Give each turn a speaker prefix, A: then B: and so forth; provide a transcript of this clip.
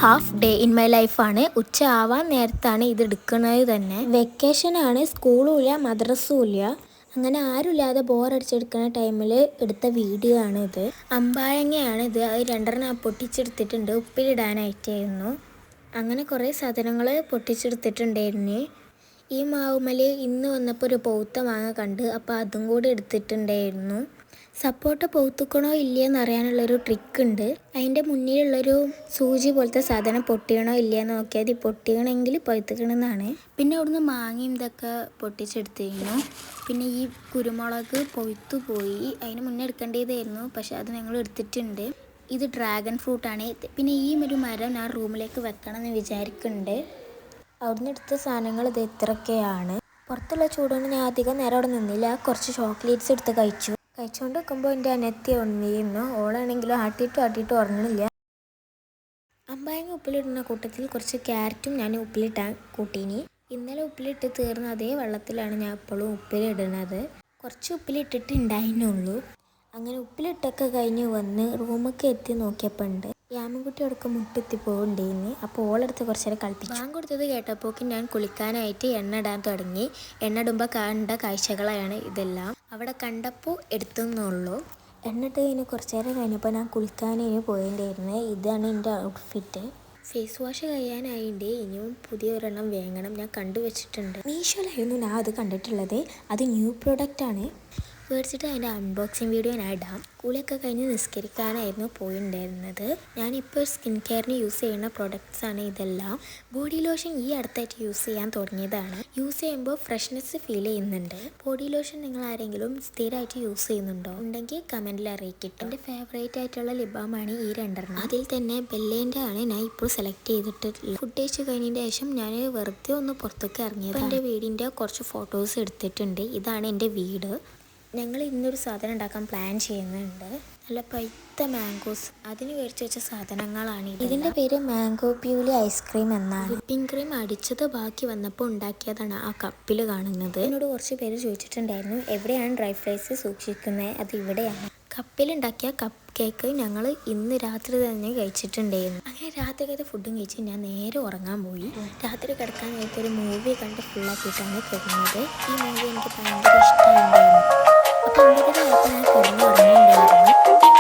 A: Half day in my ലൈഫാണ്. ഉച്ച ആവാൻ നേരത്താണ് ഇത് എടുക്കുന്നത് തന്നെ. വെക്കേഷനാണ്, സ്കൂളും ഇല്ല മദ്രസും ഇല്ല. അങ്ങനെ ആരുമില്ലാതെ ബോറടിച്ചെടുക്കുന്ന ടൈമിൽ എടുത്ത വീഡിയോ ആണ് ഇത്. അമ്പാഴങ്ങയാണ് ഇത്. അത് രണ്ടെണ്ണം പൊട്ടിച്ചെടുത്തിട്ടുണ്ട്, ഉപ്പിലിടാനായിട്ടായിരുന്നു. അങ്ങനെ കുറേ സാധനങ്ങൾ പൊട്ടിച്ചെടുത്തിട്ടുണ്ടായിരുന്നു. ഈ മാവുമല് ഇന്ന് വന്നപ്പോൾ ഒരു പൗത്ത മാങ്ങ കണ്ട്, അപ്പോൾ അതും കൂടി എടുത്തിട്ടുണ്ടായിരുന്നു. സപ്പോട്ട പൗത്തുക്കണോ ഇല്ലയെന്ന് അറിയാനുള്ളൊരു ട്രിക്ക് ഉണ്ട്. അതിൻ്റെ മുന്നിലുള്ളൊരു സൂചി പോലത്തെ സാധനം പൊട്ടിയണോ ഇല്ലയെന്ന് നോക്കിയാൽ ഇത് പൊട്ടിയണമെങ്കിൽ പഴുത്തുക്കണമെന്നാണ്. പിന്നെ അവിടുന്ന് മാങ്ങയും ഇതൊക്കെ പൊട്ടിച്ചെടുത്തിരുന്നു. പിന്നെ ഈ കുരുമുളക് പൊഴുത്തു പോയി, അതിന് മുന്നേ എടുക്കേണ്ടതായിരുന്നു, പക്ഷെ അത് ഞങ്ങൾ എടുത്തിട്ടുണ്ട്. ഇത് ഡ്രാഗൺ ഫ്രൂട്ടാണ്. പിന്നെ ഈ ഒരു മരം ഞാൻ റൂമിലേക്ക് വെക്കണം എന്ന് വിചാരിക്കുന്നുണ്ട്. അവിടുന്ന് എടുത്ത സാധനങ്ങൾ ഇത് ഇത്രയൊക്കെയാണ്. പുറത്തുള്ള ചൂടുകൊണ്ട് ഞാൻ അധികം നേരം അവിടെ നിന്നില്ല. കുറച്ച് ചോക്ലേറ്റ്സ് എടുത്ത് കഴിച്ചുകൊണ്ട് നിൽക്കുമ്പോൾ എൻ്റെ അനിയത്തി ഉണർന്നിരുന്നു. ഓളാണെങ്കിലും ആട്ടിയിട്ടും ഉറങ്ങണില്ല. അമ്പായങ്ങ ഉപ്പിലിടുന്ന കൂട്ടത്തിൽ കുറച്ച് ക്യാരറ്റും ഞാൻ ഉപ്പിലിട്ടാൻ കൂട്ടീനി. ഇന്നലെ ഉപ്പിലിട്ട് തീർന്ന അതേ വെള്ളത്തിലാണ് ഞാൻ എപ്പോഴും ഉപ്പിലിടുന്നത്. കുറച്ച് ഉപ്പിലിട്ടിട്ട് ഉണ്ടായിരുന്നുള്ളൂ. അങ്ങനെ ഉപ്പിലിട്ടൊക്കെ കഴിഞ്ഞ് വന്ന് റൂമൊക്കെ എത്തി നോക്കിയപ്പോൾ ഉണ്ട് യാമൻകുട്ടി അടക്ക മുട്ടെത്തി പോകണ്ടേന്ന്. അപ്പോൾ ഓളെടുത്ത് കുറച്ച് നേരം കളിപ്പിച്ചു. ബാങ്ക് കൊടുത്തത് കേട്ടപ്പോക്ക് ഞാൻ കുളിക്കാനായിട്ട് എണ്ണ ഇടാൻ തുടങ്ങി. എണ്ണ ഇടുമ്പോൾ കണ്ട കാഴ്ചകളാണ് ഇതെല്ലാം. അവിടെ കണ്ടപ്പോൾ എടുത്തുന്നുള്ളൂ. എണ്ണ ഇട്ട് കഴിഞ്ഞ് കുറച്ച് നേരം കഴിഞ്ഞപ്പോൾ ഞാൻ കുളിക്കാനായി പോയിട്ടുണ്ടായിരുന്നത്. ഇതാണ് എൻ്റെ ഔട്ട്ഫിറ്റ്. ഫേസ് വാഷ് കഴിയാനായിട്ട് ഇനിയും പുതിയൊരെണ്ണം വാങ്ങണം. ഞാൻ കണ്ടുവച്ചിട്ടുണ്ട്. മീഷോയിലായിരുന്നു ഞാൻ അത് കണ്ടിട്ടുള്ളത്. അത് ന്യൂ പ്രോഡക്റ്റാണ്. മേടിച്ചിട്ട് അതിൻ്റെ അൺബോക്സിങ് വീഡിയോ ഞാൻ ഇടാം. കുളിയൊക്കെ കഴിഞ്ഞ് നിസ്കരിക്കാനായിരുന്നു പോയിട്ടുണ്ടായിരുന്നത്. ഞാനിപ്പോൾ സ്കിൻ കെയറിന് യൂസ് ചെയ്യുന്ന പ്രൊഡക്ട്സാണ് ഇതെല്ലാം. ബോഡി ലോഷൻ ഈ അടുത്തായിട്ട് യൂസ് ചെയ്യാൻ തുടങ്ങിയതാണ്. യൂസ് ചെയ്യുമ്പോൾ ഫ്രഷ്നെസ് ഫീൽ ചെയ്യുന്നുണ്ട്. ബോഡി ലോഷൻ നിങ്ങൾ ആരെങ്കിലും സ്ഥിരമായിട്ട് യൂസ് ചെയ്യുന്നുണ്ടോ ഉണ്ടെങ്കിൽ കമൻറ്റിൽ അറിയിക്കട്ടെ. എൻ്റെ ഫേവറേറ്റ് ആയിട്ടുള്ള ലിബാമാണ് ഈ രണ്ടെണ്ണം. അതിൽ തന്നെ ബെല്ലേൻ്റെ ആണ് ഞാൻ ഇപ്പോൾ സെലക്ട് ചെയ്തിട്ടുള്ളത്. ഫുഡ് കഴിച്ച് കഴിഞ്ഞതിന് ശേഷം ഞാൻ വെറുതെ ഒന്ന് പുറത്തേക്ക് ഇറങ്ങിയത്. എൻ്റെ വീടിൻ്റെ കുറച്ച് ഫോട്ടോസ് എടുത്തിട്ടുണ്ട്. ഇതാണ് എൻ്റെ വീട്. ഞങ്ങൾ ഇന്നൊരു സാധനം ഉണ്ടാക്കാൻ പ്ലാൻ ചെയ്യുന്നുണ്ട്. നല്ല പഴുത്ത മാംഗോസ്, അതിന് മേടിച്ച് വെച്ച സാധനങ്ങളാണ്. ഇതിൻ്റെ പേര് മാംഗോ പ്യൂലി ഐസ്ക്രീം എന്നാണ്. വിപ്പിംഗ് ക്രീം അടിച്ചത് ബാക്കി വന്നപ്പോൾ ഉണ്ടാക്കിയതാണ് ആ കപ്പിൽ കാണുന്നത്. എന്നോട് കുറച്ച് പേര് ചോദിച്ചിട്ടുണ്ടായിരുന്നു എവിടെയാണ് ഡ്രൈ ഫ്രൈസ് സൂക്ഷിക്കുന്നത്. അത് ഇവിടെയാണ്. കപ്പിലുണ്ടാക്കിയ കപ്പ് കേക്ക് ഞങ്ങൾ ഇന്ന് രാത്രി തന്നെ കഴിച്ചിട്ടുണ്ടായിരുന്നു. അങ്ങനെ രാത്രിക്കത്തെ ഫുഡും കഴിച്ച് ഞാൻ നേരെ ഉറങ്ങാൻ പോയി. രാത്രി കിടക്കാൻ നേരത്തെ ഒരു മൂവി കണ്ട് ഫുള്ളാക്കിയിട്ടാണ് കിടന്നത്. ഈ മൂവി എനിക്ക് ഭയങ്കര ഇഷ്ടമായിരുന്നു. അപ്പോൾ 9:30 ആയപ്പോൾ ഞാൻ കിടന്നുറങ്ങിയിട്ടുണ്ടായിരുന്നു.